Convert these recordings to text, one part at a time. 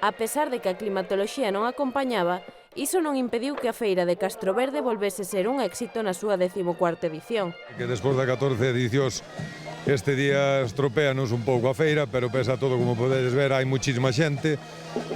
A pesar de que a climatoloxía non acompañaba, iso non impediu que a feira de Castroverde volvese ser un éxito na súa 14ª edición. Que despois de 14 edicións este día estropéanos un pouco a feira, pero pese a todo, como podedes ver, hai muchísima xente,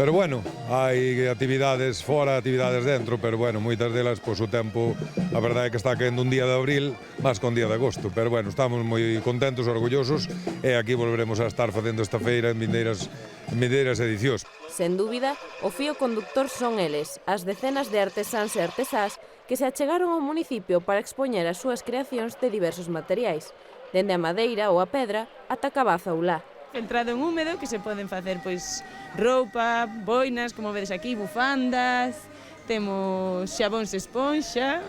pero bueno, hai actividades fora, actividades dentro, pero bueno, moitas delas, pois o tempo, a verdade é que está caendo un día de abril, máis que un día de agosto, pero bueno, estamos moi contentos, orgullosos, e aquí volveremos a estar facendo esta feira en vindeiras edicións. Sen dúbida, o fío conductor son eles, as decenas de artesáns e artesás que se achegaron ao municipio para expoñer as súas creacións de diversos materiais, dende a madeira ou a pedra ata a cabaza ou lá. Entrado en húmedo que se poden facer pois roupa, boinas, como vedes aquí, bufandas, temos xabóns esponxa,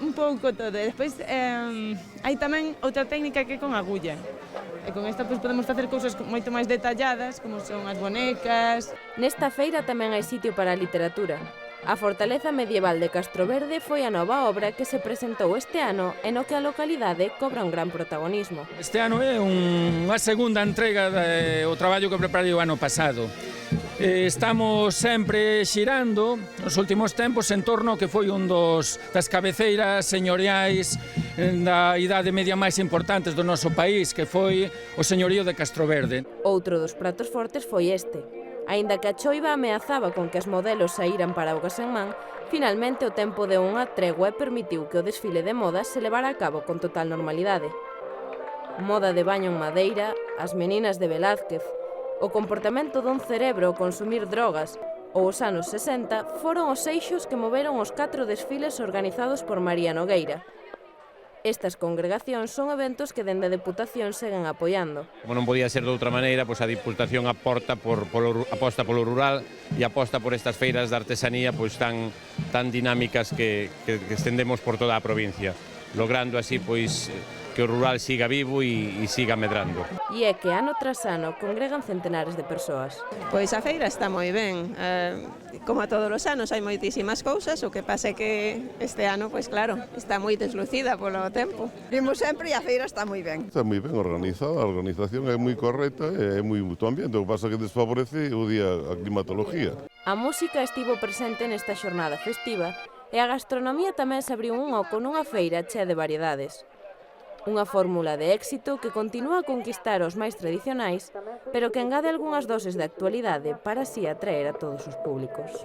un pouco todo. E despois hai tamén outra técnica que é con agulla. E con esta pois podemos facer cousas moito máis detalladas, como son as bonecas. Nesta feira tamén hai sitio para a literatura. A Fortaleza Medieval de Castroverde foi a nova obra que se presentou este ano e no que a localidade cobra un gran protagonismo. Este ano é unha segunda entrega do traballo que preparei o ano pasado. Estamos sempre xirando nos últimos tempos en torno ao que foi un das cabeceiras señoriais da idade media máis importantes do noso país, que foi o señorío de Castroverde. Outro dos pratos fortes foi este. Aínda que a choiva ameazaba con que as modelos saíran para augas en man, finalmente o tempo deu unha tregua e permitiu que o desfile de modas se levara a cabo con total normalidade. Moda de baño en madeira, as meninas de Velázquez, o comportamento dun cerebro ao consumir drogas ou os anos 60 foron os eixos que moveron os 4 desfiles organizados por María Nogueira. Estas congregacións son eventos que dende a Deputación seguen apoiando. Como non podía ser de outra maneira, pois a Deputación aposta polo rural e aposta por estas feiras de artesanía pois tan dinámicas que estendemos por toda a provincia, logrando así pois que o rural siga vivo e siga medrando. E é que ano tras ano congregan centenares de persoas. Pois a feira está moi ben, como a todos os anos hai moitísimas cousas, o que pasa é que este ano, pois claro, está moi deslucida polo tempo. Vimos sempre e a feira está moi ben. Está moi ben organizada, a organización é moi correcta e é moi mutuo ambiente, o que pasa é que desfavorece o día a climatología. A música estivo presente nesta xornada festiva e a gastronomía tamén se abriu un oco nunha feira chea de variedades. Unha fórmula de éxito que continúa a conquistar os máis tradicionais, pero que engade algunhas doses de actualidade para así atraer a todos os públicos.